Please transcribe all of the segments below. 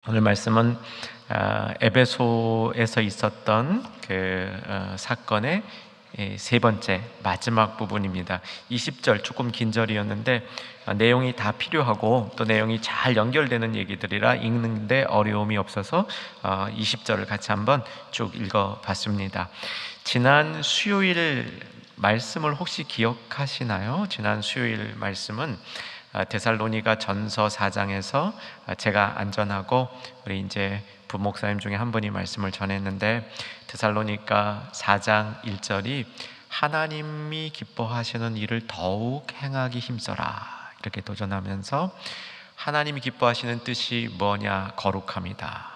오늘 말씀은 에베소에서 있었던 사건의 세 번째 마지막 부분입니다. 20절 조금 긴 절이었는데 내용이 다 필요하고 또 내용이 잘 연결되는 얘기들이라 읽는데 어려움이 없어서 20절을 같이 한번 쭉 읽어봤습니다. 지난 수요일 말씀을 혹시 기억하시나요? 지난 수요일 말씀은 데살로니가 전서 4장에서 제가 안전하고 우리 이제 부목사님 중에 한 분이 말씀을 전했는데, 데살로니가 4장 1절이 하나님이 기뻐하시는 일을 더욱 행하기 힘써라 이렇게 도전하면서, 하나님이 기뻐하시는 뜻이 뭐냐? 거룩함이다.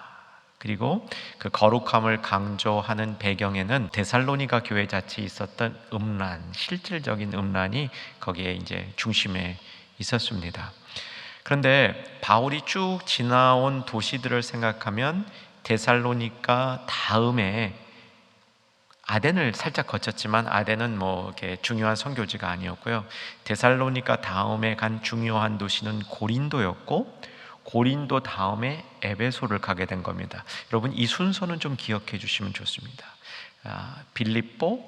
그리고 그 거룩함을 강조하는 배경에는 데살로니가 교회 자체에 있었던 음란, 실질적인 음란이 거기에 이제 중심에 있었습니다. 그런데 바울이 쭉 지나온 도시들을 생각하면 데살로니가 다음에 아덴을 살짝 거쳤지만 아덴은 이렇게 중요한 선교지가 아니었고요. 데살로니가 다음에 간 중요한 도시는 고린도였고, 고린도 다음에 에베소를 가게 된 겁니다. 여러분, 이 순서는 좀 기억해 주시면 좋습니다. 빌립보,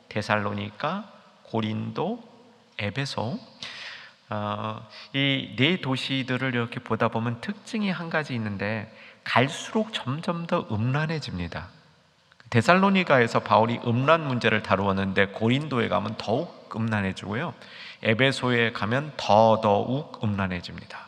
데살로니가, 고린도, 에베소. 이 네 도시들을 이렇게 보다 보면 특징이 한 가지 있는데, 갈수록 점점 더 음란해집니다. 데살로니가에서 바울이 음란 문제를 다루었는데 고린도에 가면 더욱 음란해지고요, 에베소에 가면 더더욱 음란해집니다.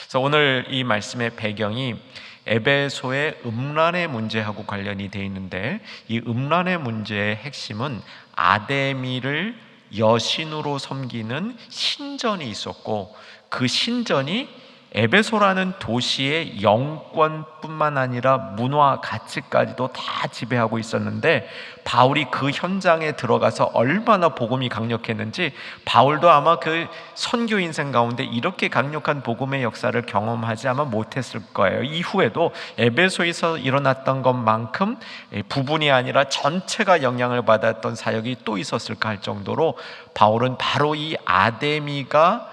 그래서 오늘 이 말씀의 배경이 에베소의 음란의 문제하고 관련이 되어 있는데, 이 음란의 문제의 핵심은 아데미를 여신으로 섬기는 신전이 있었고, 그 신전이 에베소라는 도시의 영권뿐만 아니라 문화 가치까지도 다 지배하고 있었는데, 바울이 그 현장에 들어가서 얼마나 복음이 강력했는지, 바울도 아마 그 선교 인생 가운데 이렇게 강력한 복음의 역사를 경험하지 아마 못했을 거예요. 이후에도 에베소에서 일어났던 것만큼 부분이 아니라 전체가 영향을 받았던 사역이 또 있었을까 할 정도로, 바울은 바로 이 아데미가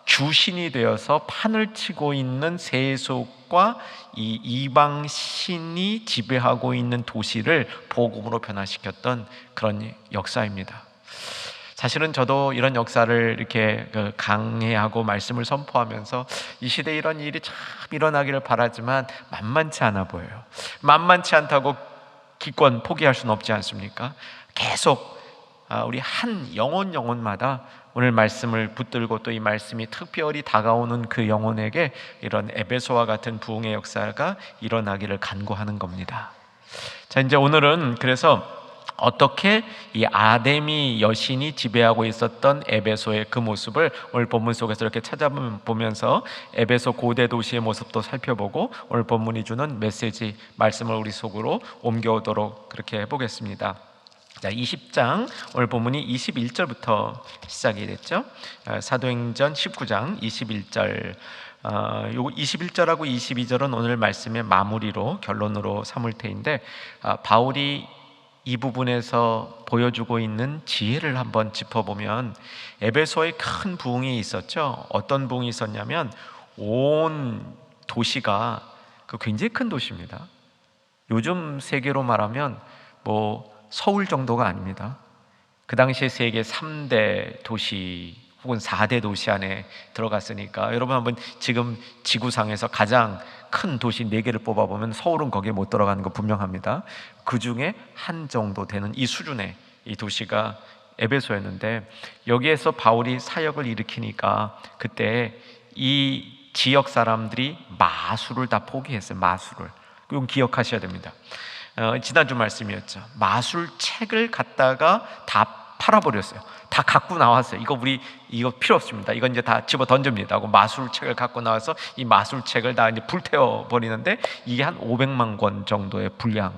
주신이 되어서 판을 치고 있는 세속과 이 이방 신이 지배하고 있는 도시를 복음으로 변화시켰던 그런 역사입니다. 사실은 저도 이런 역사를 이렇게 강해하고 말씀을 선포하면서 이 시대에 이런 일이 참 일어나기를 바라지만 만만치 않아 보여요. 만만치 않다고 기권 포기할 수는 없지 않습니까? 계속 우리 한 영혼마다 오늘 말씀을 붙들고 또 이 말씀이 특별히 다가오는 그 영혼에게 이런 에베소와 같은 부흥의 역사가 일어나기를 간구하는 겁니다. 자, 이제 오늘은 그래서 어떻게 이 아데미 여신이 지배하고 있었던 에베소의 그 모습을 오늘 본문 속에서 이렇게 찾아보면서 에베소 고대 도시의 모습도 살펴보고 오늘 본문이 주는 메시지 말씀을 우리 속으로 옮겨오도록 그렇게 해보겠습니다. 20장 오늘 본문이 21절부터 시작이 됐죠. 사도행전 19장 21절. 요거 21절하고 22절은 오늘 말씀의 마무리로 결론으로 삼을 테인데, 바울이 이 부분에서 보여주고 있는 지혜를 한번 짚어보면, 에베소에 큰 부흥이 있었죠. 어떤 부흥이 있었냐면 온 도시가 굉장히 큰 도시입니다. 요즘 세계로 말하면 서울 정도가 아닙니다. 그 당시에 세계 3대 도시 혹은 4대 도시 안에 들어갔으니까, 여러분 한번 지금 지구상에서 가장 큰 도시 4개를 뽑아보면 서울은 거기에 못 들어가는 거 분명합니다. 그 중에 한 정도 되는 이 수준의 이 도시가 에베소였는데, 여기에서 바울이 사역을 일으키니까 그때 이 지역 사람들이 마술을 다 포기했어요. 마술을. 그건 기억하셔야 됩니다. 지난주 말씀이었죠. 마술책을 갖다가 다 팔아버렸어요. 다 갖고 나왔어요. 이거 필요 없습니다. 이건 이제 다 집어 던집니다 하고 마술책을 갖고 나와서 이 마술책을 다 이제 불태워 버리는데, 이게 한 500만 권 정도의 분량.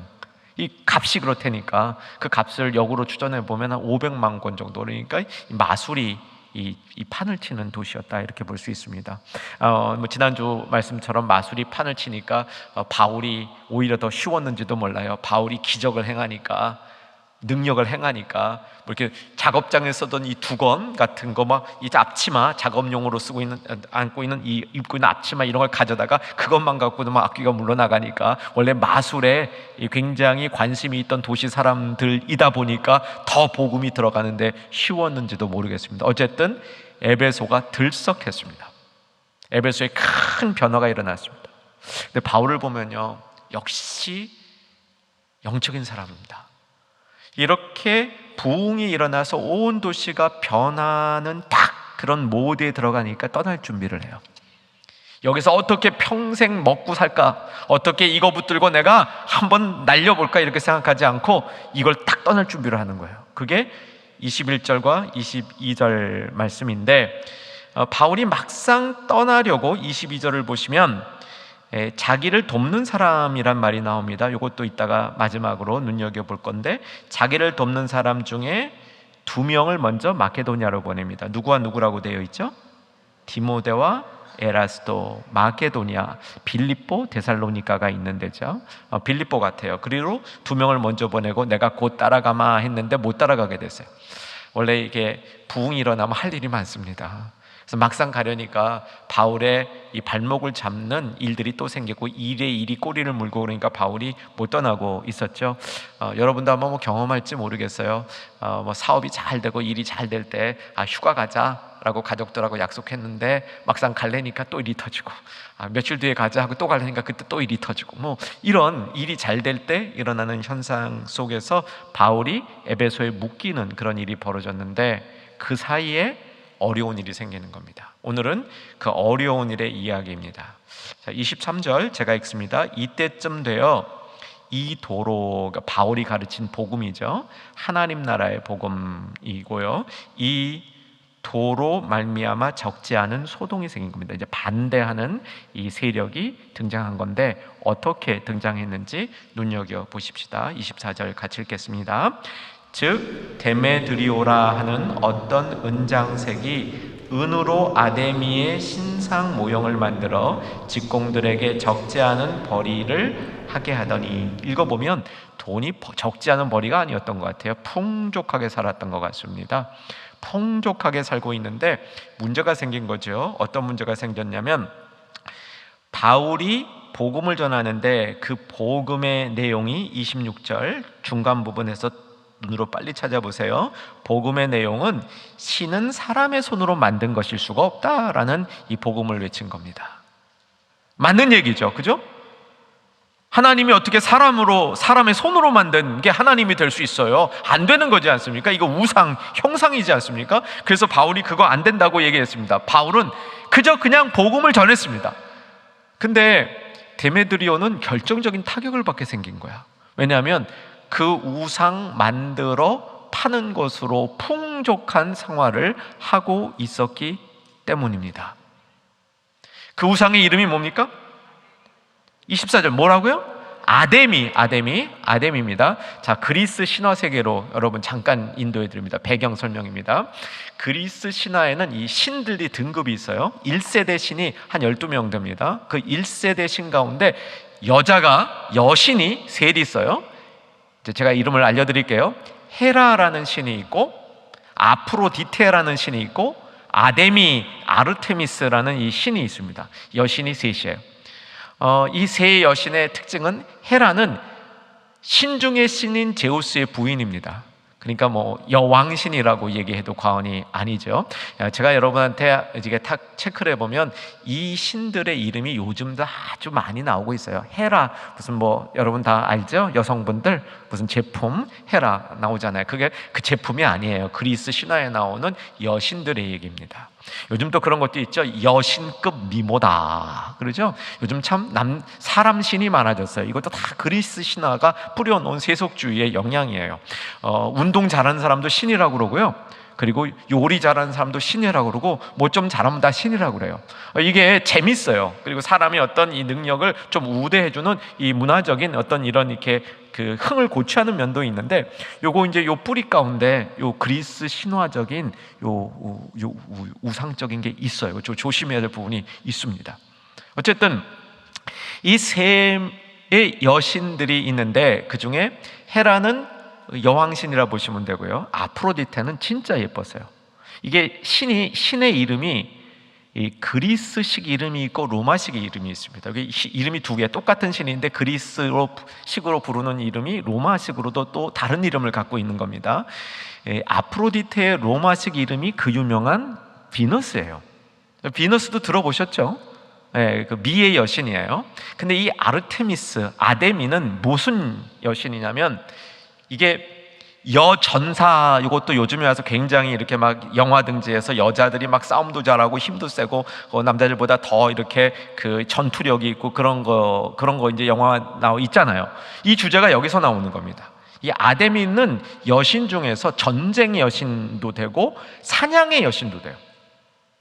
이 값이 그렇다니까 그 값을 역으로 추정해 보면 한 500만 권 정도. 그러니까 이 마술이 이 판을 치는 도시였다 이렇게 볼 수 있습니다. 지난주 말씀처럼 마술이 판을 치니까 바울이 오히려 더 쉬웠는지도 몰라요. 바울이 기적을 행하니까 능력을 행하니까 뭐 이렇게 작업장에 쓰던 이 두건 같은 거 막 이 앞치마 작업용으로 쓰고 있는 안고 있는 이 입고 있는 앞치마 이런 걸 가져다가 그것만 갖고도 막 악귀가 물러나가니까 원래 마술에 굉장히 관심이 있던 도시 사람들이다 보니까 더 복음이 들어가는데 쉬웠는지도 모르겠습니다. 어쨌든 에베소가 들썩했습니다. 에베소에 큰 변화가 일어났습니다. 근데 바울을 보면요, 역시 영적인 사람입니다. 이렇게 부흥이 일어나서 온 도시가 변하는 딱 그런 모드에 들어가니까 떠날 준비를 해요. 여기서 어떻게 평생 먹고 살까, 어떻게 이거 붙들고 내가 한번 날려볼까 이렇게 생각하지 않고 이걸 딱 떠날 준비를 하는 거예요. 그게 21절과 22절 말씀인데, 바울이 막상 떠나려고 22절을 보시면 자기를 돕는 사람이란 말이 나옵니다. 이것도 이따가 마지막으로 눈여겨볼 건데, 자기를 돕는 사람 중에 2명을 먼저 마케도니아로 보냅니다. 누구와 누구라고 되어 있죠? 디모데와 에라스도. 마케도니아, 빌립보, 데살로니가가 있는 데죠. 빌립보 같아요. 그리고 2명을 먼저 보내고 내가 곧 따라가마 했는데 못 따라가게 됐어요. 원래 이게 부흥이 일어나면 할 일이 많습니다. 그래서 막상 가려니까 바울의 이 발목을 잡는 일들이 또 생기고 일에 일이 꼬리를 물고, 그러니까 바울이 못 떠나고 있었죠. 여러분도 아마 뭐 경험할지 모르겠어요. 뭐 사업이 잘 되고 일이 잘 될 때 휴가 가자라고 가족들하고 약속했는데 막상 갈래니까 또 일이 터지고, 며칠 뒤에 가자 하고 또 갈래니까 그때 또 일이 터지고, 뭐 이런 일이 잘 될 때 일어나는 현상 속에서 바울이 에베소에 묶이는 그런 일이 벌어졌는데, 그 사이에 어려운 일이 생기는 겁니다. 오늘은 그 어려운 일의 이야기입니다. 자, 23절 제가 읽습니다. 이때쯤 되어 이 도로, 그러니까 바울이 가르친 복음이죠. 하나님 나라의 복음이고요. 이 도로 말미암아 적지 않은 소동이 생긴 겁니다. 이제 반대하는 이 세력이 등장한 건데, 어떻게 등장했는지 눈여겨 보십시다. 24절 같이 읽겠습니다. 즉 데메드리오라 하는 어떤 은장색이 은으로 아데미의 신상 모형을 만들어 직공들에게 적지 않은 벌이를 하게 하더니, 읽어보면 돈이 적지 않은 벌이가 아니었던 것 같아요. 풍족하게 살았던 것 같습니다. 풍족하게 살고 있는데 문제가 생긴 거죠. 어떤 문제가 생겼냐면, 바울이 복음을 전하는데 그 복음의 내용이 26절 중간 부분에서 눈으로 빨리 찾아보세요. 복음의 내용은 신은 사람의 손으로 만든 것일 수가 없다라는 이 복음을 외친 겁니다. 맞는 얘기죠, 그죠? 하나님이 어떻게 사람의 손으로 만든 게 하나님이 될 수 있어요? 안 되는 거지 않습니까? 이거 형상이지 않습니까? 그래서 바울이 그거 안 된다고 얘기했습니다. 바울은 그냥 복음을 전했습니다. 근데 데메드리오는 결정적인 타격을 받게 생긴 거야. 왜냐하면 그 우상 만들어 파는 것으로 풍족한 생활을 하고 있었기 때문입니다. 그 우상의 이름이 뭡니까? 24절 뭐라고요? 아데미입니다. 자, 그리스 신화 세계로 여러분 잠깐 인도해 드립니다. 배경 설명입니다. 그리스 신화에는 이 신들이 등급이 있어요. 1세대 신이 한 12명 됩니다. 그 1세대 신 가운데 여신이 셋 있어요. 제가 이름을 알려드릴게요. 헤라라는 신이 있고, 아프로디테라는 신이 있고, 아르테미스라는 이 신이 있습니다. 여신이 셋이에요. 이 세 여신의 특징은, 헤라는 신 중의 신인 제우스의 부인입니다. 그러니까 뭐 여왕신이라고 얘기해도 과언이 아니죠. 제가 여러분한테 이게 딱 체크를 해보면 이 신들의 이름이 요즘도 아주 많이 나오고 있어요. 헤라, 무슨 뭐 여러분 다 알죠? 여성분들 무슨 제품 헤라 나오잖아요. 그게 그 제품이 아니에요. 그리스 신화에 나오는 여신들의 얘기입니다. 요즘 또 그런 것도 있죠. 여신급 미모다, 그러죠? 요즘 참 사람 신이 많아졌어요. 이것도 다 그리스 신화가 뿌려놓은 세속주의의 영향이에요. 운동 잘하는 사람도 신이라고 그러고요. 그리고 요리 잘하는 사람도 신이라고 그러고, 뭐 좀 잘하면 다 신이라고 그래요. 이게 재밌어요. 그리고 사람이 어떤 이 능력을 좀 우대해주는 이 문화적인 어떤 이런 이렇게 그 흥을 고취하는 면도 있는데, 요거 이제 요 뿌리 가운데 요 그리스 신화적인 요 우상적인 게 있어요. 조심해야 될 부분이 있습니다. 어쨌든 이 세 여신들이 있는데, 그 중에 헤라는 여왕신이라 보시면 되고요. 아프로디테는 진짜 예뻤어요. 이게 신의 이름이 이 그리스식 이름이 있고 로마식 이름이 있습니다. 여기 이름이 두 개, 똑같은 신인데 그리스식으로 부르는 이름이 로마식으로도 또 다른 이름을 갖고 있는 겁니다. 아프로디테의 로마식 이름이 그 유명한 비너스예요. 비너스도 들어보셨죠? 그 미의 여신이에요. 근데 이 아르테미스, 아데미는 무슨 여신이냐면, 이게 여전사, 이것도 요즘에 와서 굉장히 이렇게 막 영화 등지에서 여자들이 막 싸움도 잘하고 힘도 세고 남자들보다 더 이렇게 그 전투력이 있고 그런 거 이제 영화 있잖아요. 이 주제가 여기서 나오는 겁니다. 이 아데미는 여신 중에서 전쟁의 여신도 되고 사냥의 여신도 돼요.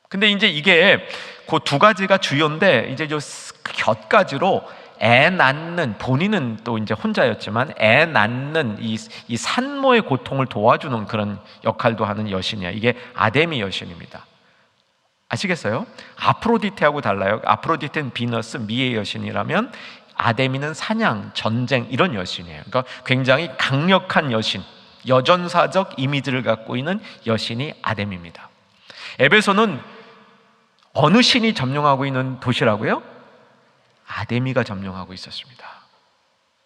근데 이제 이게 그 두 가지가 주요인데, 이제 요 곁가지로 애 낳는, 본인은 또 이제 혼자였지만 애 낳는 이 산모의 고통을 도와주는 그런 역할도 하는 여신이야. 이게 아데미 여신입니다. 아시겠어요? 아프로디테하고 달라요. 아프로디테는 비너스, 미의 여신이라면 아데미는 사냥, 전쟁 이런 여신이에요. 그러니까 굉장히 강력한 여신, 여전사적 이미지를 갖고 있는 여신이 아데미입니다. 에베소는 어느 신이 점령하고 있는 도시라고요? 아데미가 점령하고 있었습니다.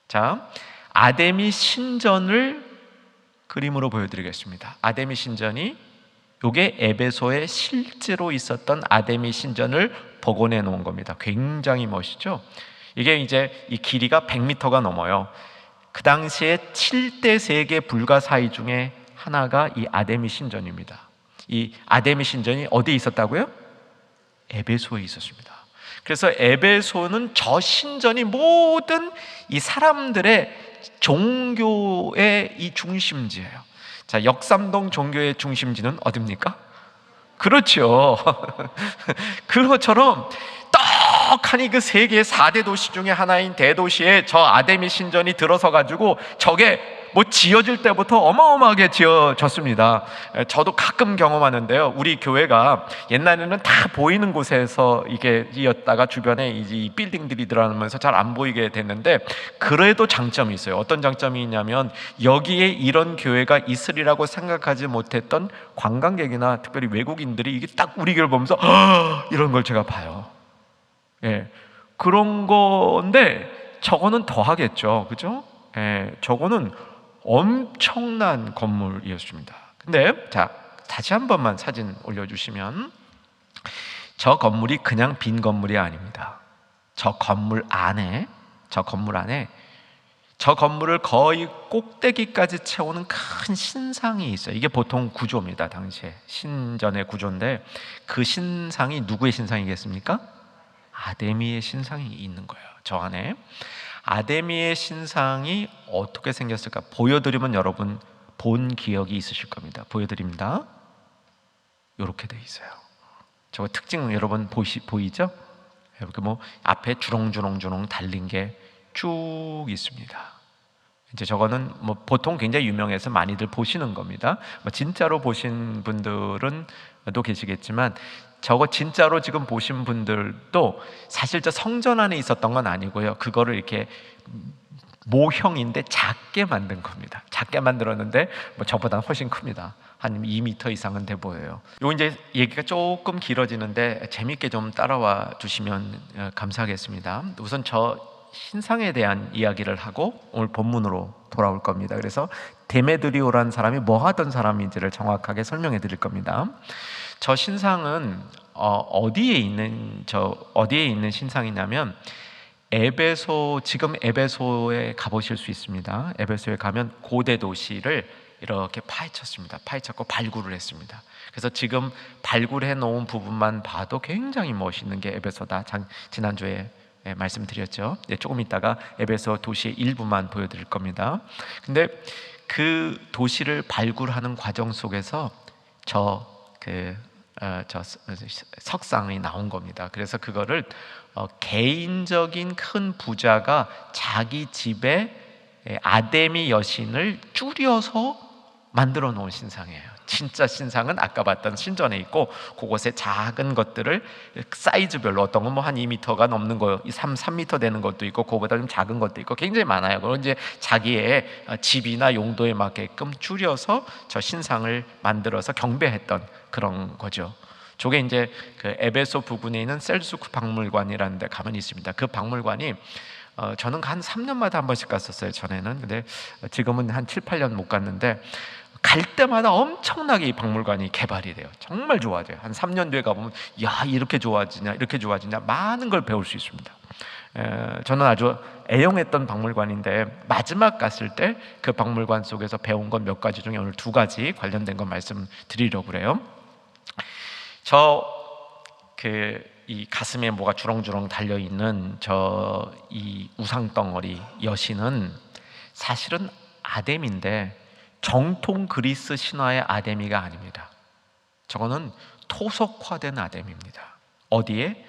자, 아데미 신전을 그림으로 보여드리겠습니다. 아데미 신전이, 요게 에베소에 실제로 있었던 아데미 신전을 복원해 놓은 겁니다. 굉장히 멋있죠? 이게 이제 이 길이가 100m가 넘어요. 그 당시에 7대 세계 불가사의 중에 하나가 이 아데미 신전입니다. 이 아데미 신전이 어디에 있었다고요? 에베소에 있었습니다. 그래서 에베소는 저 신전이 모든 이 사람들의 종교의 이 중심지예요. 자, 역삼동 종교의 중심지는 어디입니까? 그렇죠. 그것처럼 떡하니 그 세계 4대 도시 중에 하나인 대도시에 저 아데미 신전이 들어서 가지고 저게 뭐 지어질 때부터 어마어마하게 지어졌습니다. 저도 가끔 경험하는데요. 우리 교회가 옛날에는 다 보이는 곳에서 이게 이었다가 주변에 이 빌딩들이 들어가면서 잘 안 보이게 됐는데, 그래도 장점이 있어요. 어떤 장점이 있냐면, 여기에 이런 교회가 있으리라고 생각하지 못했던 관광객이나 특별히 외국인들이 이게 딱 우리 교회를 보면서 이런 걸 제가 봐요. 예, 그런 건데 저거는 더 하겠죠. 그죠? 예, 저거는 엄청난 건물이었습니다. 근데 자, 다시 한 번만 사진 올려주시면, 저 건물이 그냥 빈 건물이 아닙니다. 저 건물 안에 저 건물을 거의 꼭대기까지 채우는 큰 신상이 있어요. 이게 보통 구조입니다. 당시에 신전의 구조인데, 그 신상이 누구의 신상이겠습니까? 아데미의 신상이 있는 거예요. 저 안에 아데미의 신상이 어떻게 생겼을까 보여드리면 여러분 본 기억이 있으실 겁니다. 보여드립니다. 이렇게 돼 있어요. 저거 특징 여러분 보이죠? 이렇게 뭐 앞에 주렁주렁 달린 게 쭉 있습니다. 이제 저거는 뭐 보통 굉장히 유명해서 많이들 보시는 겁니다. 뭐 진짜로 보신 분들은 또 계시겠지만, 저거 진짜로 지금 보신 분들도 사실 저 성전 안에 있었던 건 아니고요. 그거를 이렇게 모형인데 작게 만든 겁니다. 작게 만들었는데 뭐 저보다 훨씬 큽니다. 한 2m 이상은 돼 보여요. 요 이제 얘기가 조금 길어지는데 재밌게 좀 따라와 주시면 감사하겠습니다. 우선 저 신상에 대한 이야기를 하고 오늘 본문으로 돌아올 겁니다. 그래서 데메드리오라는 사람이 뭐 하던 사람인지를 정확하게 설명해 드릴 겁니다. 저 신상은 어디에 있는 신상이냐면, 지금 에베소에 가보실 수 있습니다. 에베소에 가면 고대 도시를 이렇게 파헤쳤습니다. 파헤쳤고 발굴을 했습니다. 그래서 지금 발굴해 놓은 부분만 봐도 굉장히 멋있는 게 에베소다. 지난주에 말씀드렸죠. 조금 있다가 에베소 도시의 일부만 보여드릴 겁니다. 근데 그 도시를 발굴하는 과정 속에서 저 석상이 나온 겁니다. 그래서 그거를 개인적인 큰 부자가 자기 집에 아데미 여신을 줄여서 만들어 놓은 신상이에요. 진짜 신상은 아까 봤던 신전에 있고, 그곳에 작은 것들을 사이즈별로, 어떤 건 뭐 한 2m가 넘는 거, 3m 되는 것도 있고, 그거보다 좀 작은 것도 있고, 굉장히 많아요. 그걸 이제 자기의 집이나 용도에 맞게끔 줄여서 저 신상을 만들어서 경배했던 그런 거죠. 저게 이제 그 에베소 부근에 있는 셀수크 박물관이라는 데 가면 있습니다. 그 박물관이 저는 한 3년마다 한 번씩 갔었어요, 전에는. 근데 지금은 한 7, 8년 못 갔는데, 갈 때마다 엄청나게 이 박물관이 개발이 돼요. 정말 좋아져요. 한 3년 뒤에 가보면 야, 이렇게 좋아지냐, 이렇게 좋아지냐, 많은 걸 배울 수 있습니다. 저는 아주 애용했던 박물관인데, 마지막 갔을 때 그 박물관 속에서 배운 건 몇 가지 중에 오늘 2가지 관련된 거 말씀드리려고 그래요. 이 가슴에 뭐가 주렁주렁 달려있는 이 우상덩어리 여신은 사실은 아데미인데, 정통 그리스 신화의 아데미가 아닙니다. 저거는 토속화된 아데미입니다. 어디에?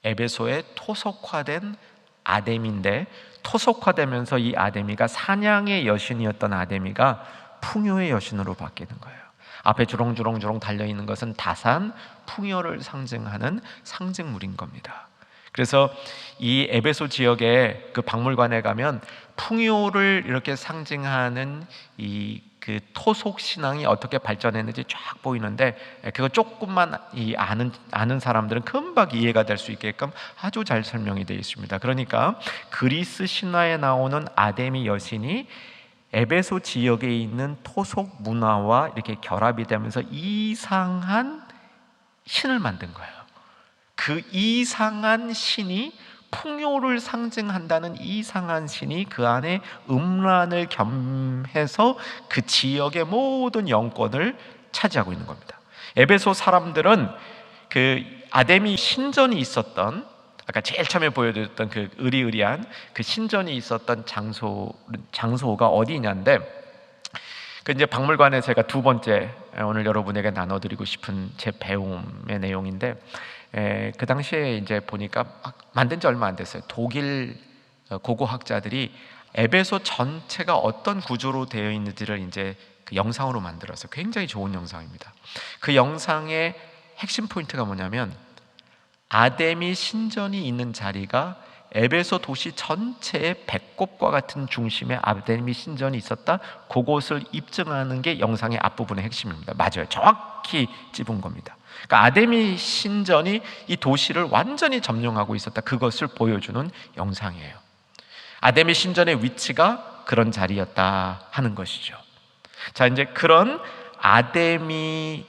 에베소에 토속화된 아데미인데, 토속화되면서 이 아데미가 사냥의 여신이었던 아데미가 풍요의 여신으로 바뀌는 거예요. 앞에 주렁주렁 달려있는 것은 다산, 풍요를 상징하는 상징물인 겁니다. 그래서 이 에베소 지역의 그 박물관에 가면 풍요를 이렇게 상징하는 그 토속 신앙이 어떻게 발전했는지 쫙 보이는데, 그거 조금만 아는 사람들은 금방 이해가 될 수 있게끔 아주 잘 설명이 되어 있습니다. 그러니까 그리스 신화에 나오는 아데미 여신이 에베소 지역에 있는 토속 문화와 이렇게 결합이 되면서 이상한 신을 만든 거예요. 그 이상한 신이, 풍요를 상징한다는 이상한 신이 그 안에 음란을 겸해서 그 지역의 모든 영권을 차지하고 있는 겁니다. 에베소 사람들은 그 아데미 신전이 있었던, 아까 제일 처음에 보여드렸던 그 으리으리한 그 신전이 있었던 장소가 어디냐인데, 그 이제 박물관에 제가 2번째 오늘 여러분에게 나눠드리고 싶은 제 배움의 내용인데, 그 당시에 이제 보니까 만든 지 얼마 안 됐어요. 독일 고고학자들이 에베소 전체가 어떤 구조로 되어 있는지를 이제 그 영상으로 만들어서 굉장히 좋은 영상입니다. 그 영상의 핵심 포인트가 뭐냐면, 아데미 신전이 있는 자리가 에베소 도시 전체의 배꼽과 같은 중심에 아데미 신전이 있었다, 그곳을 입증하는 게 영상의 앞부분의 핵심입니다. 맞아요. 정확히 찝은 겁니다. 그러니까 아데미 신전이 이 도시를 완전히 점령하고 있었다, 그것을 보여주는 영상이에요. 아데미 신전의 위치가 그런 자리였다 하는 것이죠. 자, 이제 그런 아데미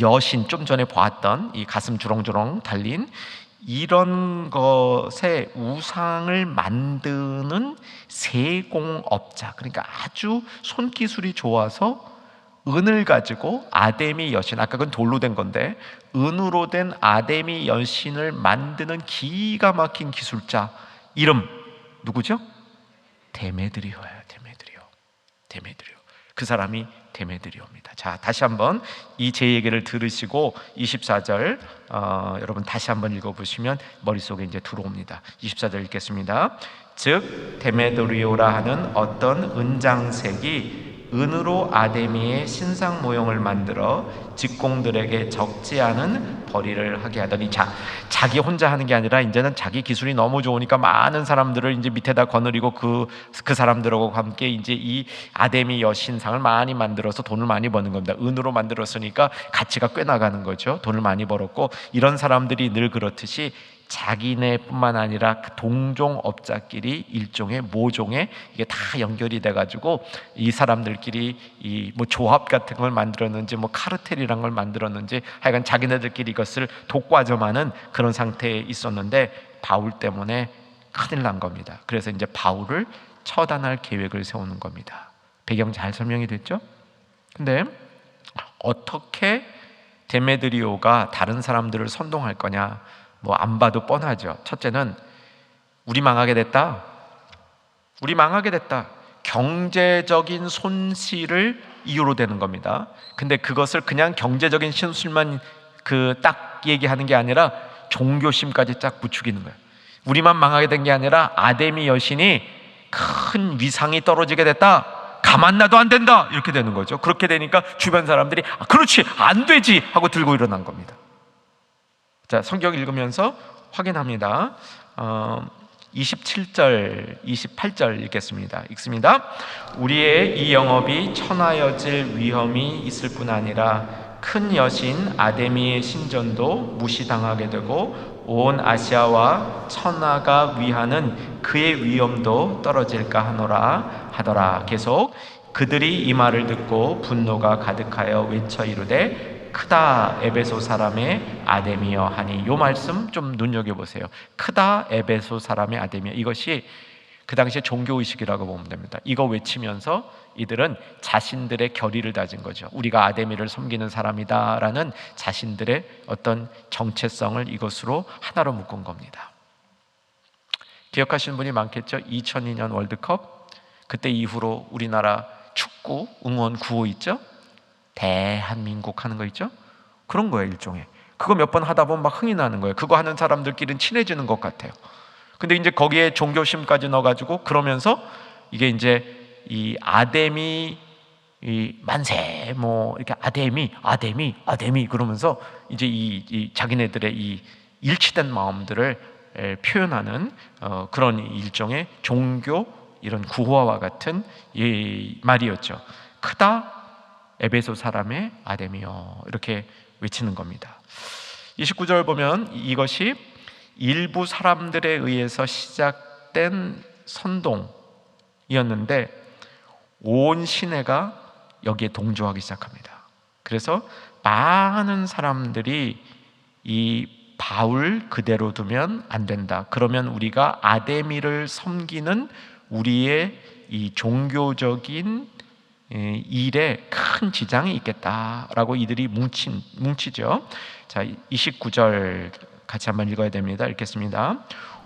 여신, 좀 전에 보았던 이 가슴 주렁주렁 달린 이런 것의 우상을 만드는 세공업자, 그러니까 아주 손기술이 좋아서 은을 가지고 아데미 여신, 아까 그건 돌로 된 건데 은으로 된 아데미 여신을 만드는 기가 막힌 기술자, 이름 누구죠? 데메드리오예요. 데메드리오. 그 사람이 데메드리오입니다. 자, 다시 한번 이 제 얘기를 들으시고 24절 여러분 다시 한번 읽어보시면 머릿속에 이제 들어옵니다. 24절 읽겠습니다. 즉 데메드리오라 하는 어떤 은장색이 은으로 아데미의 신상 모형을 만들어 직공들에게 적지 않은 벌이를 하게 하더니, 자기 혼자 하는 게 아니라 이제는 자기 기술이 너무 좋으니까 많은 사람들을 이제 밑에다 거느리고 그 사람들하고 함께 이제 이 아데미 여신상을 많이 만들어서 돈을 많이 버는 겁니다. 은으로 만들었으니까 가치가 꽤 나가는 거죠. 돈을 많이 벌었고, 이런 사람들이 늘 그렇듯이 자기네뿐만 아니라 그 동종업자끼리 일종의 모종에 이게 다 연결이 돼가지고 이 사람들끼리 이 뭐 조합 같은 걸 만들었는지, 뭐 카르텔이란 걸 만들었는지, 하여간 자기네들끼리 이것을 독과점하는 그런 상태에 있었는데, 바울 때문에 큰일 난 겁니다. 그래서 이제 바울을 처단할 계획을 세우는 겁니다. 배경 잘 설명이 됐죠? 근데 어떻게 데메드리오가 다른 사람들을 선동할 거냐? 뭐 안 봐도 뻔하죠. 첫째는 우리 망하게 됐다. 경제적인 손실을 이유로 되는 겁니다. 근데 그것을 그냥 경제적인 손실만 딱 얘기하는 게 아니라 종교심까지 쫙 부추기는 거예요. 우리만 망하게 된 게 아니라 아데미 여신이 큰 위상이 떨어지게 됐다. 가만 놔도 안 된다 이렇게 되는 거죠. 그렇게 되니까 주변 사람들이 그렇지 안 되지 하고 들고 일어난 겁니다. 자, 성경 읽으면서 확인합니다. 27절, 28절 읽겠습니다. 읽습니다. 우리의 이 영업이 천하여질 위험이 있을 뿐 아니라 큰 여신 아데미의 신전도 무시당하게 되고 온 아시아와 천하가 위하는 그의 위엄도 떨어질까 하더라. 계속 그들이 이 말을 듣고 분노가 가득하여 외쳐 이르되 크다 에베소 사람의 아데미여 하니, 이 말씀 좀 눈여겨보세요. 크다 에베소 사람의 아데미여, 이것이 그 당시에 종교의식이라고 보면 됩니다. 이거 외치면서 이들은 자신들의 결의를 다진 거죠. 우리가 아데미를 섬기는 사람이다 라는 자신들의 어떤 정체성을 이것으로 하나로 묶은 겁니다. 기억하시는 분이 많겠죠. 2002년 월드컵, 그때 이후로 우리나라 축구 응원 구호 있죠. 대한민국 하는 거 있죠. 그런 거예요. 일종의 그거 몇 번 하다 보면 막 흥이 나는 거예요. 그거 하는 사람들끼리는 친해지는 것 같아요. 근데 이제 거기에 종교심까지 넣어가지고 그러면서 이게 이제 이 아데미 이 만세 뭐 이렇게 아데미 그러면서 이제 이 자기네들의 이 일치된 마음들을 표현하는 그런 일종의 종교 이런 구호와 같은 이 말이었죠. 크다 에베소 사람의 아데미여 이렇게 외치는 겁니다. 29절 보면 이것이 일부 사람들에 의해서 시작된 선동이었는데 온 시내가 여기에 동조하기 시작합니다. 그래서 많은 사람들이 이 바울 그대로 두면 안 된다. 그러면 우리가 아데미를 섬기는 우리의 이 종교적인 일에 큰 지장이 있겠다라고 이들이 뭉치죠. 자, 29절 같이 한번 읽어야 됩니다. 읽겠습니다.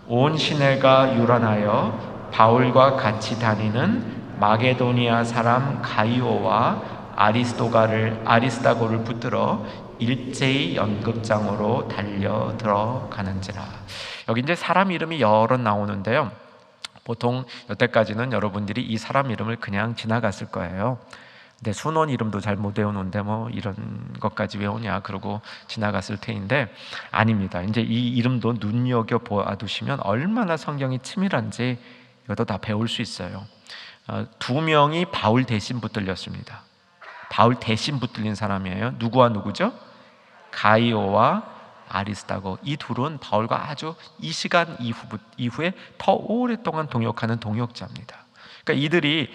온 시내가 유란하여 바울과 같이 다니는 마게도니아 사람 가이오와 아리스다고를 붙들어 일제히 연극장으로 달려 들어가는지라. 여기 이제 사람 이름이 여러 나오는데요. 보통 여태까지는 여러분들이 이 사람 이름을 그냥 지나갔을 거예요. 근데 순원 이름도 잘 못 외우는데 뭐 이런 것까지 외우냐 그러고 지나갔을 테인데 아닙니다. 이제 이 이름도 눈여겨 보아두시면 얼마나 성경이 치밀한지 이것도 다 배울 수 있어요. 두 명이 바울 대신 붙들렸습니다. 바울 대신 붙들린 사람이에요. 누구와 누구죠? 가이오와 아리스다고. 이 둘은 바울과 아주 이 시간 이후에 더 오랫동안 동역하는 동역자입니다. 그러니까 이들이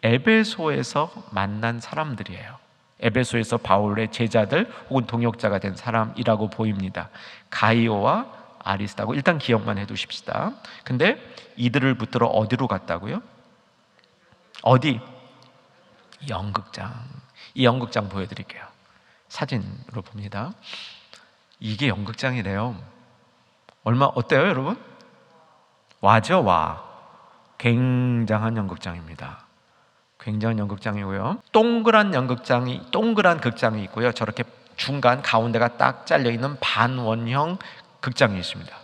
에베소에서 만난 사람들이에요. 에베소에서 바울의 제자들 혹은 동역자가 된 사람이라고 보입니다. 가이오와 아리스다고 일단 기억만 해두십시다. 근데 이들을 붙들어 어디로 갔다고요? 어디? 연극장. 이 연극장 보여드릴게요. 사진으로 봅니다. 이게 연극장이래요. 어때요 여러분? 와죠 와. 굉장한 연극장입니다. 굉장한 연극장이고요. 동그란 극장이 있고요. 저렇게 중간 가운데가 딱 잘려있는 반원형 극장이 있습니다.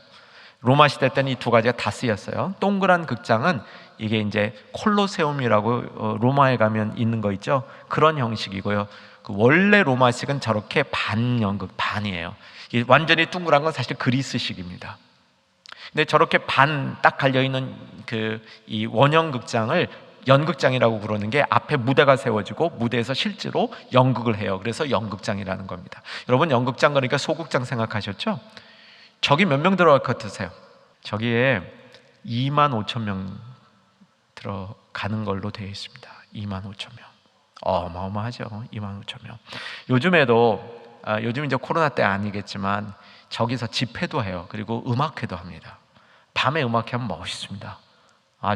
로마 시대 때는 이 두 가지가 다 쓰였어요. 동그란 극장은 이게 이제 콜로세움이라고 로마에 가면 있는 거 있죠. 그런 형식이고요. 원래 로마식은 저렇게 반이에요. 완전히 둥그란 건 사실 그리스식입니다. 근데 저렇게 반 딱 갈려있는 이 원형 극장을 연극장이라고 부르는 게 앞에 무대가 세워지고 무대에서 실제로 연극을 해요. 그래서 연극장이라는 겁니다. 여러분 연극장 그러니까 소극장 생각하셨죠? 저기 몇 명 들어갈 것 같으세요? 저기에 25,000명 들어가는 걸로 되어 있습니다. 25,000명. 어마어마하죠. 25,000명. 요즘 이제 코로나 때 아니겠지만 저기서 집회도 해요. 그리고 음악회도 합니다. 밤에 음악회 하면 멋있습니다.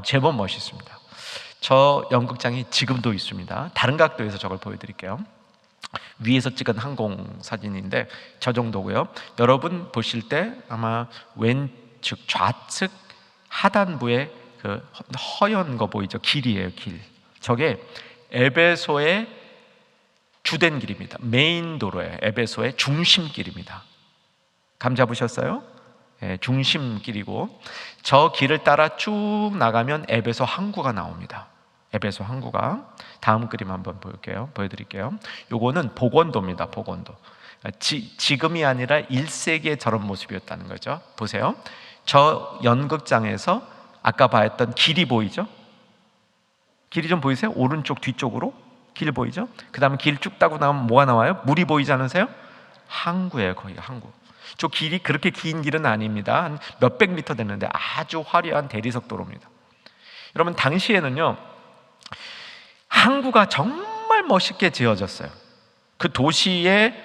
제법 멋있습니다. 저 연극장이 지금도 있습니다. 다른 각도에서 저걸 보여드릴게요. 위에서 찍은 항공 사진인데 저 정도고요. 여러분 보실 때 아마 왼측 좌측 하단부에 그 허연 거 보이죠? 길이에요. 길. 저게 에베소의 주된 길입니다. 메인 도로예요. 에베소의 중심길입니다. 감 잡으셨어요? 네, 중심길이고 저 길을 따라 쭉 나가면 에베소 항구가 나옵니다. 에베소 항구가. 다음 그림 한번 보여드릴게요. 요거는 복원도입니다. 복원도. 지금이 아니라 1세기에 저런 모습이었다는 거죠. 보세요. 저 연극장에서 아까 봤던 길이 보이죠? 길이 좀 보이세요? 오른쪽 뒤쪽으로 길 보이죠? 그 다음에 길 쭉 따고 나오면 뭐가 나와요? 물이 보이지 않으세요? 항구예요. 거의 항구. 저 길이 그렇게 긴 길은 아닙니다. 한 몇백 미터 되는데 아주 화려한 대리석 도로입니다. 여러분, 당시에는요, 항구가 정말 멋있게 지어졌어요. 그 도시의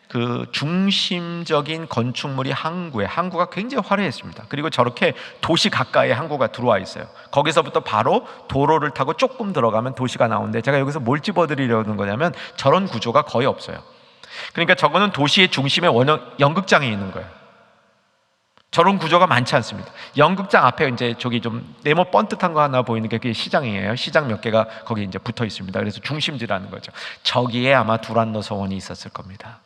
그 중심적인 건축물이 항구가 굉장히 화려했습니다. 그리고 저렇게 도시 가까이에 항구가 들어와 있어요. 거기서부터 바로 도로를 타고 조금 들어가면 도시가 나오는데, 제가 여기서 뭘 집어드리려는 거냐면 저런 구조가 거의 없어요. 그러니까 저거는 도시의 중심에 연극장이 있는 거예요. 저런 구조가 많지 않습니다. 연극장 앞에 이제 저기 좀 네모 번듯한 거 하나 보이는 게 그게 시장이에요. 시장 몇 개가 거기 이제 붙어 있습니다. 그래서 중심지라는 거죠. 저기에 아마 두란노 서원이 있었을 겁니다.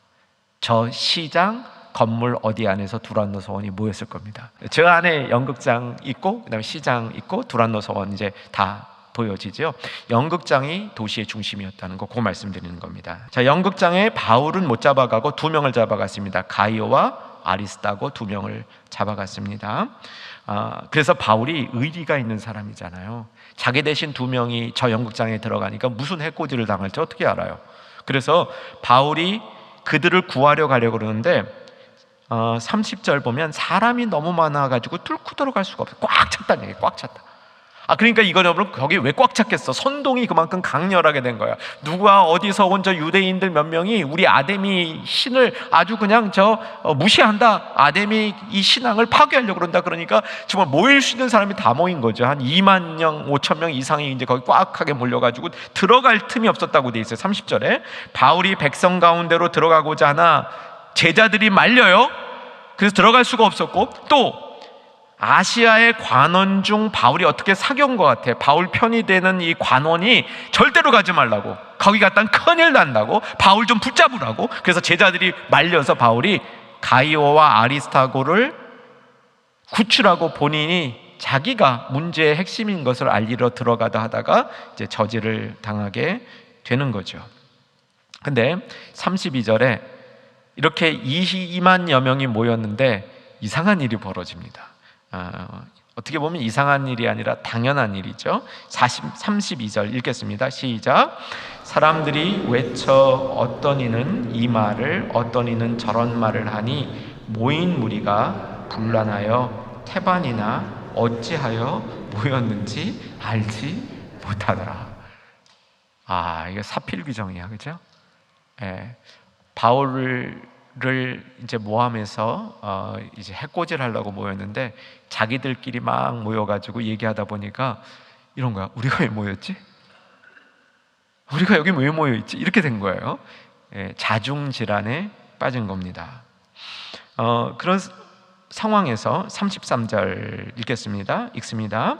저 시장 건물 어디 안에서 두란노 서원이 모였을 겁니다. 저 안에 연극장 있고 그다음에 시장 있고 두란노 서원 이제 다 보여지죠. 연극장이 도시의 중심이었다는 거, 그거 말씀드리는 겁니다. 자, 연극장에 바울은 못 잡아가고 두 명을 잡아갔습니다. 가이오와 아리스타고 두 명을 잡아갔습니다. 그래서 바울이 의리가 있는 사람이잖아요. 자기 대신 두 명이 저 연극장에 들어가니까 무슨 해코지를 당할지 어떻게 알아요? 그래서 바울이 그들을 구하려 가려고 그러는데 30절 보면 사람이 너무 많아가지고 뚫고 들어갈 수가 없어요. 꽉 찼다는 얘기예요. 꽉 찼다. 그러니까 이거 여러분, 거기 왜 꽉 찼겠어? 선동이 그만큼 강렬하게 된 거야. 누가 어디서 온 저 유대인들 몇 명이 우리 아데미 신을 아주 그냥 무시한다. 아데미 이 신앙을 파괴하려고 그런다. 그러니까 정말 모일 수 있는 사람이 다 모인 거죠. 한 2만 명, 5천 명 이상이 이제 거기 꽉하게 몰려가지고 들어갈 틈이 없었다고 돼 있어요. 30절에 바울이 백성 가운데로 들어가고자 하나 제자들이 말려요. 그래서 들어갈 수가 없었고, 또 아시아의 관원 중 바울이 어떻게 사귀어온 것 같아. 바울 편이 되는 이 관원이 절대로 가지 말라고, 거기 갔다는 큰일 난다고, 바울 좀 붙잡으라고. 그래서 제자들이 말려서 바울이 가이오와 아리스타고를 구출하고 본인이 자기가 문제의 핵심인 것을 알리러 들어가다 하다가 이제 저지를 당하게 되는 거죠. 근데 32절에 이렇게 22만여 명이 모였는데 이상한 일이 벌어집니다. 어떻게 보면 이상한 일이 아니라 당연한 일이죠. 32절 읽겠습니다. 시작. 사람들이 외쳐 어떤 이는 이 말을 어떤 이는 저런 말을 하니 모인 무리가 분란하여 태반이나 어찌하여 모였는지 알지 못하더라. 이게 사필 규정이야, 그죠? 바울을 이제 모함해서 이제 해코지를 하려고 모였는데 자기들끼리 막 모여가지고 얘기하다 보니까 이런 거야. 우리가 왜 모였지? 우리가 여기 왜 모여있지? 이렇게 된 거예요. 자중질환에 빠진 겁니다. 그런 상황에서 33절 읽습니다.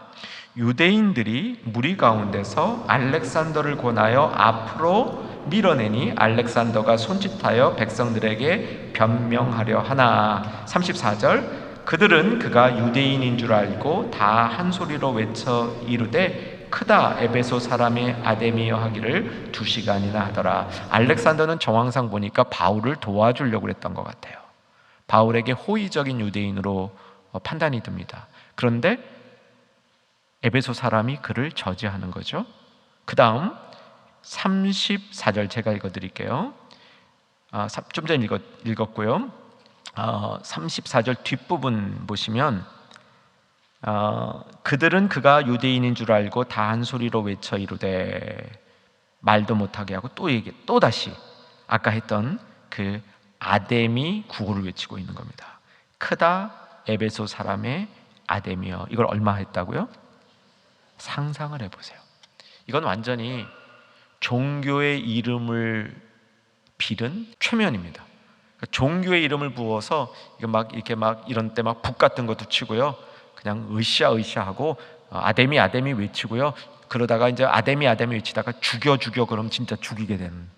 유대인들이 무리 가운데서 알렉산더를 권하여 앞으로 밀어내니 알렉산더가 손짓하여 백성들에게 변명하려 하나. 34절 그들은 그가 유대인인 줄 알고 다 한 소리로 외쳐 이르되 크다 에베소 사람의 아데미여 하기를 2시간이나 하더라. 알렉산더는 정황상 보니까 바울을 도와주려고 그랬던 것 같아요. 바울에게 호의적인 유대인으로 판단이 듭니다. 그런데 에베소 사람이 그를 저지하는 거죠. 그 다음 34절 제가 읽어드릴게요. 좀 전에 읽었고요. 34절 뒷부분 보시면 그들은 그가 유대인인 줄 알고 다 한 소리로 외쳐 이르되, 말도 못하게 하고 또 다시 아까 했던 그 아데미 구호를 외치고 있는 겁니다. 크다 에베소 사람의 아데미여. 이걸 얼마 했다고요? 상상을 해보세요. 이건 완전히 종교의 이름을 빌은 최면입니다. 종교의 이름을 부어서 이렇게 이런 때 북 같은 것도 치고요. 그냥 으쌰하고 아데미 외치고요. 그러다가 이제 아데미 외치다가 죽여 그럼 진짜 죽이게 되는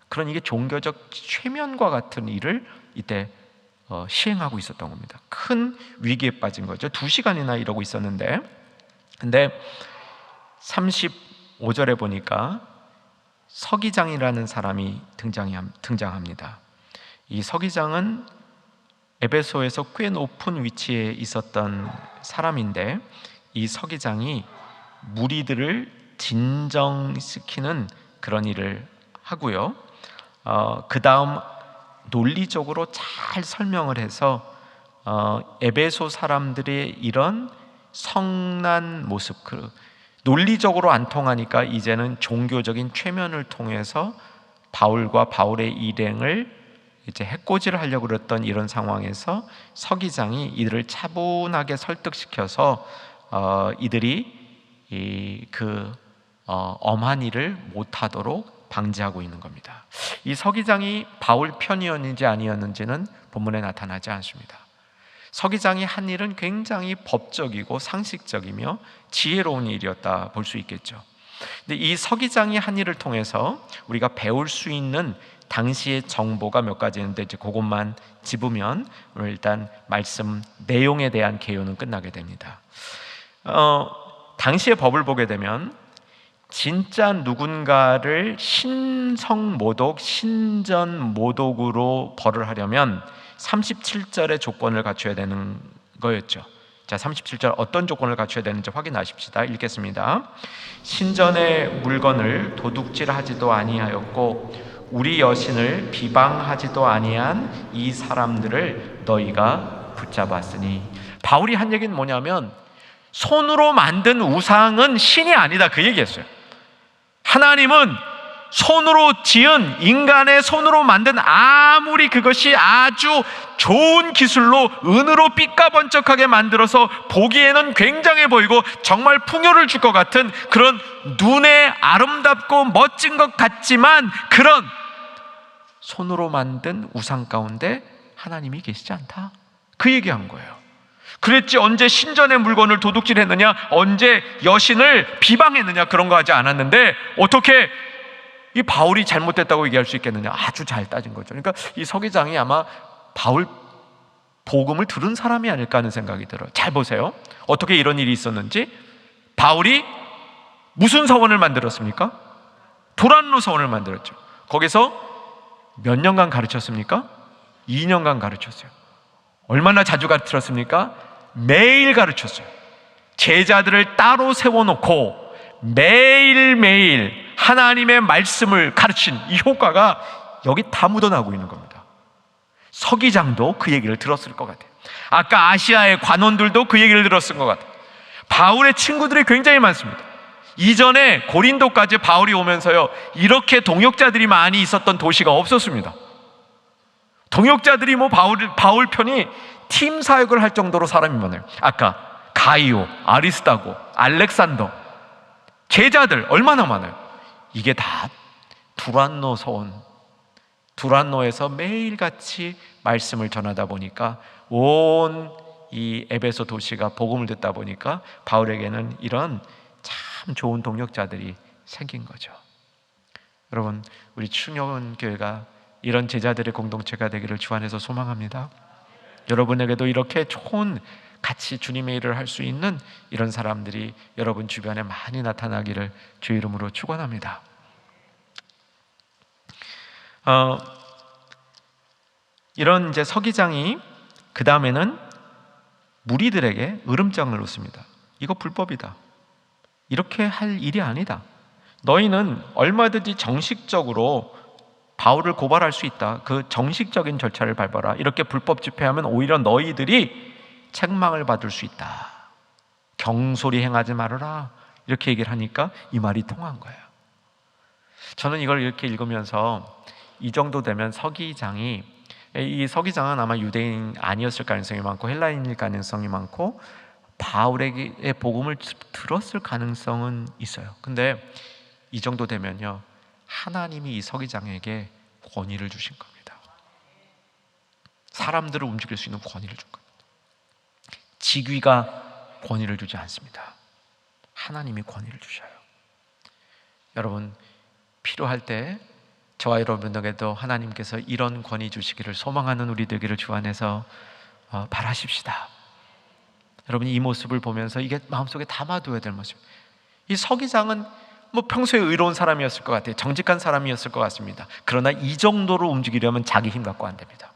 그런, 이게 종교적 최면과 같은 일을 이때 시행하고 있었던 겁니다. 큰 위기에 빠진 거죠. 2시간이나 이러고 있었는데, 근데 15절에 보니까 서기장이라는 사람이 등장합니다. 이 서기장은 에베소에서 꽤 높은 위치에 있었던 사람인데, 이 서기장이 무리들을 진정시키는 그런 일을 하고요. 그 다음 논리적으로 잘 설명을 해서 에베소 사람들의 이런 성난 모습, 논리적으로 안 통하니까 이제는 종교적인 최면을 통해서 바울과 바울의 일행을 이제 해코지를 하려고 그랬던 이런 상황에서 서기장이 이들을 차분하게 설득시켜서 이들이 엄한 일을 못하도록 방지하고 있는 겁니다. 이 서기장이 바울 편이었는지 아니었는지는 본문에 나타나지 않습니다. 서기장이 한 일은 굉장히 법적이고 상식적이며 지혜로운 일이었다 볼 수 있겠죠. 근데 이 서기장이 한 일을 통해서 우리가 배울 수 있는 당시의 정보가 몇 가지 있는데, 이제 그것만 짚으면 오늘 일단 말씀 내용에 대한 개요는 끝나게 됩니다. 당시의 법을 보게 되면 진짜 누군가를 신성모독, 신전모독으로 벌을 하려면 37절의 조건을 갖춰야 되는 거였죠. 자, 37절 어떤 조건을 갖춰야 되는지 확인하십시다. 읽겠습니다. 신전의 물건을 도둑질하지도 아니하였고 우리 여신을 비방하지도 아니한 이 사람들을 너희가 붙잡았으니. 바울이 한 얘기는 뭐냐면 손으로 만든 우상은 신이 아니다, 그 얘기였어요. 하나님은 손으로 지은, 인간의 손으로 만든 아무리 그것이 아주 좋은 기술로 은으로 삐까번쩍하게 만들어서 보기에는 굉장해 보이고 정말 풍요를 줄 것 같은 그런 눈에 아름답고 멋진 것 같지만, 그런 손으로 만든 우상 가운데 하나님이 계시지 않다, 그 얘기한 거예요. 그랬지 언제 신전의 물건을 도둑질했느냐, 언제 여신을 비방했느냐, 그런 거 하지 않았는데 어떻게 이 바울이 잘못됐다고 얘기할 수 있겠느냐? 아주 잘 따진 거죠. 그러니까 이 서기장이 아마 바울 복음을 들은 사람이 아닐까 하는 생각이 들어요. 잘 보세요. 어떻게 이런 일이 있었는지. 바울이 무슨 서원을 만들었습니까? 두란노 서원을 만들었죠. 거기서 몇 년간 가르쳤습니까? 2년간 가르쳤어요. 얼마나 자주 가르쳤습니까? 매일 가르쳤어요. 제자들을 따로 세워놓고 매일매일 하나님의 말씀을 가르친 이 효과가 여기 다 묻어나고 있는 겁니다. 서기장도 그 얘기를 들었을 것 같아요. 아까 아시아의 관원들도 그 얘기를 들었을 것 같아요. 바울의 친구들이 굉장히 많습니다. 이전에 고린도까지 바울이 오면서요, 이렇게 동역자들이 많이 있었던 도시가 없었습니다. 동역자들이 바울 편이 팀 사역을 할 정도로 사람이 많아요. 아까 가이오, 아리스다고, 알렉산더, 제자들 얼마나 많아요. 이게 다 두란노 서원, 두란노에서 매일같이 말씀을 전하다 보니까 온 이 에베소 도시가 복음을 듣다 보니까 바울에게는 이런 참 좋은 동역자들이 생긴 거죠. 여러분, 우리 충영교회가 이런 제자들의 공동체가 되기를 주 안에서 소망합니다. 여러분에게도 이렇게 좋은 같이 주님의 일을 할 수 있는 이런 사람들이 여러분 주변에 많이 나타나기를 주 이름으로 축원합니다. 이런 이제 서기장이 그 다음에는 무리들에게 으름장을 놓습니다. 이거 불법이다. 이렇게 할 일이 아니다. 너희는 얼마든지 정식적으로 바울을 고발할 수 있다. 그 정식적인 절차를 밟아라. 이렇게 불법 집회하면 오히려 너희들이 책망을 받을 수 있다. 경솔히 행하지 말아라. 이렇게 얘기를 하니까 이 말이 통한 거예요. 저는 이걸 이렇게 읽으면서 이 정도 되면 서기장이, 이 서기장은 아마 유대인 아니었을 가능성이 많고 헬라인일 가능성이 많고 바울에게 복음을 들었을 가능성은 있어요. 근데 이 정도 되면요, 하나님이 이 서기장에게 권위를 주신 겁니다. 사람들을 움직일 수 있는 권위를 준 겁니다. 직위가 권위를 주지 않습니다. 하나님이 권위를 주셔요. 여러분, 필요할 때 저와 여러분에게도 하나님께서 이런 권위 주시기를 소망하는 우리 되기를 주 안에서 바라십시다. 여러분이 이 모습을 보면서 이게 마음속에 담아둬야 될 모습. 이 서기장은 뭐 평소에 의로운 사람이었을 것 같아요. 정직한 사람이었을 것 같습니다. 그러나 이 정도로 움직이려면 자기 힘 갖고 안 됩니다.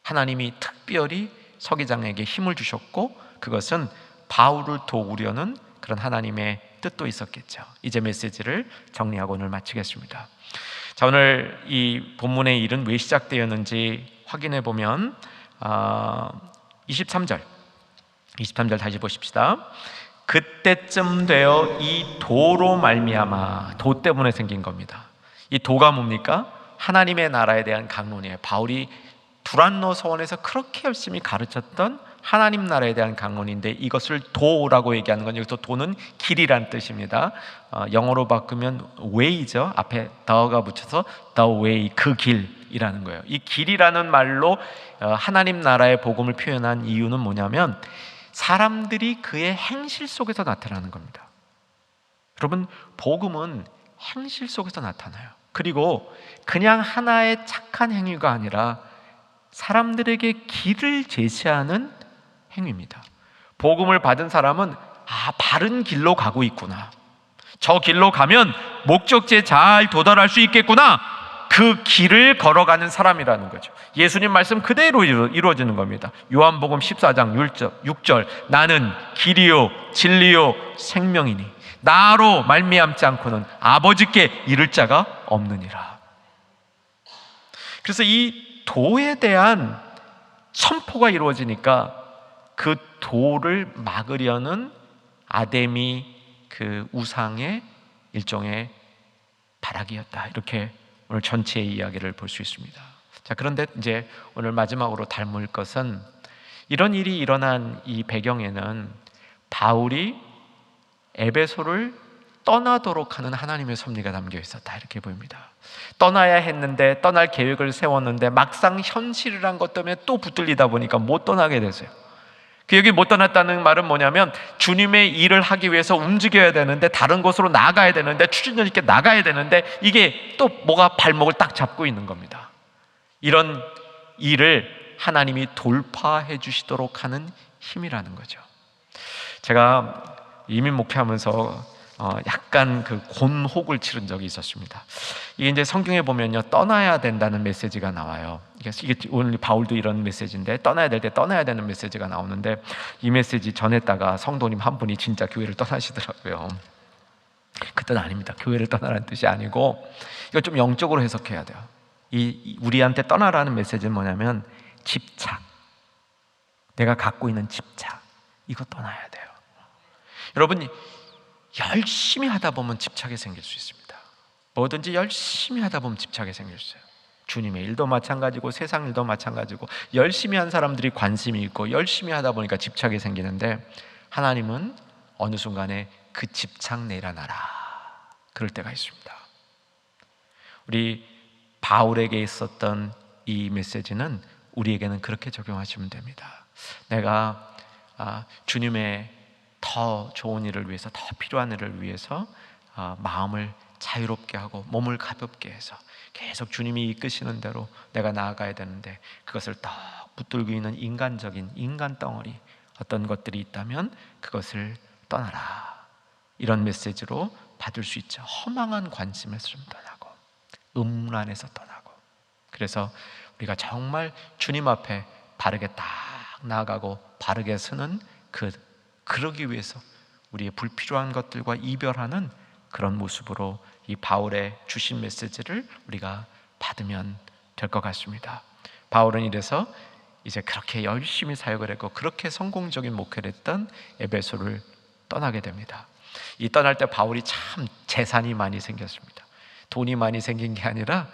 하나님이 특별히 서기장에게 힘을 주셨고, 그것은 바울을 도우려는 그런 하나님의 뜻도 있었겠죠. 이제 메시지를 정리하고 오늘 마치겠습니다. 자, 오늘 이 본문의 일은 왜 시작되었는지 확인해 보면 23절 다시 보십시다. 그때쯤 되어 이 도로 말미암아, 도 때문에 생긴 겁니다. 이 도가 뭡니까? 하나님의 나라에 대한 강론이에요. 바울이 두란노 서원에서 그렇게 열심히 가르쳤던 하나님 나라에 대한 강론인데, 이것을 도라고 얘기하는 건, 여기서 도는 길이란 뜻입니다. 영어로 바꾸면 way죠. 앞에 the가 붙여서 the way, 그 길이라는 거예요. 이 길이라는 말로 하나님 나라의 복음을 표현한 이유는 뭐냐면, 사람들이 그의 행실 속에서 나타나는 겁니다. 여러분, 복음은 행실 속에서 나타나요. 그리고 그냥 하나의 착한 행위가 아니라 사람들에게 길을 제시하는 행위입니다. 복음을 받은 사람은 바른 길로 가고 있구나, 저 길로 가면 목적지에 잘 도달할 수 있겠구나, 그 길을 걸어가는 사람이라는 거죠. 예수님 말씀 그대로 이루어지는 겁니다. 요한복음 14장 6절 나는 길이요 진리요 생명이니 나로 말미암지 않고는 아버지께 이를 자가 없느니라. 그래서 이 도에 대한 선포가 이루어지니까 그 도를 막으려는 아데미 그 우상의 일종의 발악이었다, 이렇게 오늘 전체의 이야기를 볼 수 있습니다. 자, 그런데 이제 오늘 마지막으로 닮을 것은, 이런 일이 일어난 이 배경에는 바울이 에베소를 떠나도록 하는 하나님의 섭리가 담겨 있었다, 이렇게 보입니다. 떠나야 했는데, 떠날 계획을 세웠는데 막상 현실이란 것 때문에 또 붙들리다 보니까 못 떠나게 됐어요. 그 여기 못 떠났다는 말은 뭐냐면, 주님의 일을 하기 위해서 움직여야 되는데, 다른 곳으로 나가야 되는데, 추진력 있게 나가야 되는데, 이게 또 뭐가 발목을 딱 잡고 있는 겁니다. 이런 일을 하나님이 돌파해 주시도록 하는 힘이라는 거죠. 제가 이민 목회하면서 약간 그 곤혹을 치른 적이 있었습니다. 이게 이제 성경에 보면요, 떠나야 된다는 메시지가 나와요. 이게 오늘 바울도 이런 메시지인데, 떠나야 될 때 떠나야 되는 메시지가 나오는데, 이 메시지 전했다가 성도님 한 분이 진짜 교회를 떠나시더라고요. 그 뜻 아닙니다. 교회를 떠나라는 뜻이 아니고, 이거 좀 영적으로 해석해야 돼요. 우리한테 떠나라는 메시지는 뭐냐면, 집착, 내가 갖고 있는 집착, 이거 떠나야 돼요. 여러분, 열심히 하다 보면 집착이 생길 수 있습니다. 뭐든지 열심히 하다 보면 집착이 생길 수 있어요. 주님의 일도 마찬가지고 세상 일도 마찬가지고, 열심히 한 사람들이 관심이 있고 열심히 하다 보니까 집착이 생기는데, 하나님은 어느 순간에 그 집착 내려놔라, 그럴 때가 있습니다. 우리 바울에게 있었던 이 메시지는 우리에게는 그렇게 적용하시면 됩니다. 내가 주님의 더 좋은 일을 위해서, 더 필요한 일을 위해서 마음을 자유롭게 하고 몸을 가볍게 해서 계속 주님이 이끄시는 대로 내가 나아가야 되는데, 그것을 더 붙들고 있는 인간적인 인간 덩어리, 어떤 것들이 있다면 그것을 떠나라, 이런 메시지로 받을 수 있죠. 허망한 관심에서 좀 떠나고, 음란에서 떠나고, 그래서 우리가 정말 주님 앞에 바르게 딱 나아가고 바르게 서는 그러기 위해서 우리의 불필요한 것들과 이별하는 그런 모습으로 이 바울의 주신 메시지를 우리가 받으면 될 것 같습니다. 바울은 이래서 이제 그렇게 열심히 사역을 했고 그렇게 성공적인 목회를 했던 에베소를 떠나게 됩니다. 이 떠날 때 바울이 참 재산이 많이 생겼습니다. 돈이 많이 생긴 게 아니라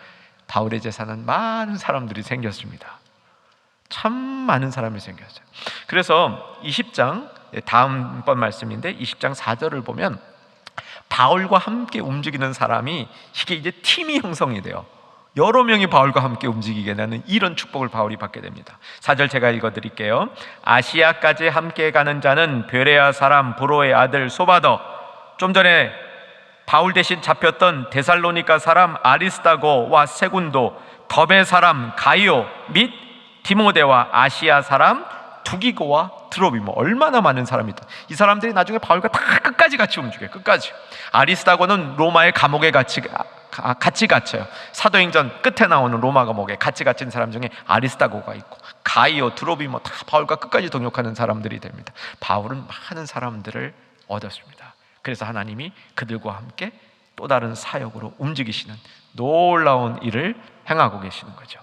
바울의 재산은 많은 사람들이 생겼습니다. 참 많은 사람이 생겼어요. 그래서 20장, 다음번 말씀인데 20장 4절을 보면 바울과 함께 움직이는 사람이, 이게 이제 팀이 형성이 돼요. 여러 명이 바울과 함께 움직이게 되는 이런 축복을 바울이 받게 됩니다. 4절 제가 읽어드릴게요. 아시아까지 함께 가는 자는 베레아 사람 브로의 아들 소바더, 좀 전에 바울 대신 잡혔던 데살로니가 사람 아리스다고와 세군도, 더베 사람 가이오 및 디모데와 아시아 사람 두기고와 드로비모, 얼마나 많은 사람이 있다. 이 사람들이 나중에 바울과 다 끝까지 같이 움직여요. 끝까지. 아리스다고는 로마의 감옥에 같이 갇혀요. 사도행전 끝에 나오는 로마 감옥에 같이 갇힌 사람 중에 아리스다고가 있고, 가이오, 드로비모 다 바울과 끝까지 동역하는 사람들이 됩니다. 바울은 많은 사람들을 얻었습니다. 그래서 하나님이 그들과 함께 또 다른 사역으로 움직이시는 놀라운 일을 행하고 계시는 거죠.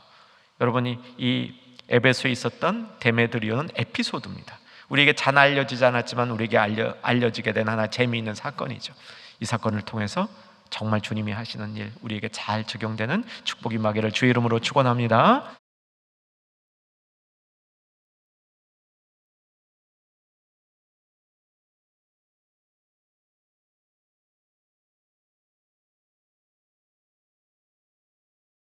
여러분이 이 에베소에 있었던 데메드리오는 에피소드입니다. 우리에게 잘 알려지지 않았지만 우리에게 알려지게 된 하나 재미있는 사건이죠. 이 사건을 통해서 정말 주님이 하시는 일, 우리에게 잘 적용되는 축복이 임하기를 주의 이름으로 축원합니다.